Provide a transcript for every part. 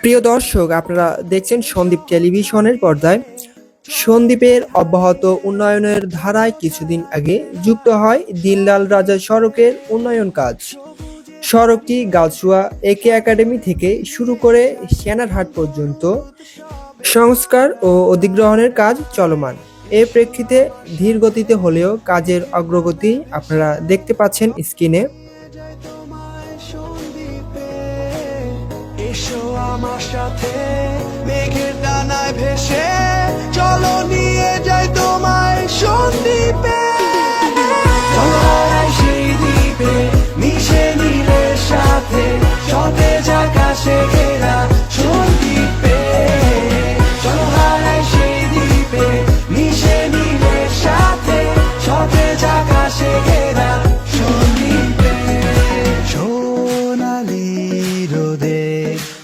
প্রিয় দর্শক, আপনারা দেখছেন সন্দ্বীপ টেলিভিশনের পর্দায়। সন্দ্বীপের অব্যাহত উন্নয়নের ধারায় কিছুদিন আগে যুক্ত হয় দিল্লাল রাজা সড়কের উন্নয়ন কাজ। সড়কটি গাছুয়া একে একাডেমি থেকে শুরু করে সেনারহাট পর্যন্ত সংস্কার ও অধিগ্রহণের কাজ চলমান। এর প্রেক্ষিতে ধীর গতিতে হলেও কাজের অগ্রগতি আপনারা দেখতে পাচ্ছেন স্ক্রিনে। এসো আমার সাথে মেঘের ডানায় ভেসে, চলো নিয়ে যাই তোমায় সন্দ্বীপে। চলো হারাই সেই দ্বীপে, মিশে নীলের সাথে, সতেজ আকাশে ঘেরা সন্দ্বীপে। চলো হারাই সেই দ্বীপে, মিশে নীলের সাথে, সতেজ আকাশে ঘেরা সন্দ্বীপে। সোনালি রোদে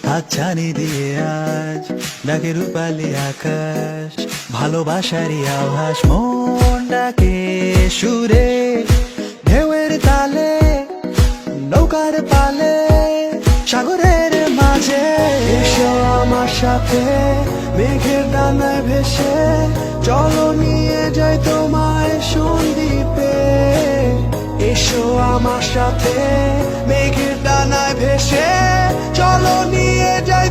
হাতছানি দিয়ে আজ ডাকে রূপালি আকাশ, ভালোবাসারই আভাস মন ডাকে সুরে, ঢেউয়ের তালে, নৌকার পালে, সাগরের মাঝে। এসো আমার সাথে মেঘের ডানায় ভেসে, চলো নিয়ে যাই তোমায় সন্দ্বীপে। এসো আমার সাথে মেঘের ডানায় ভেসে, চলো নিয়ে যাই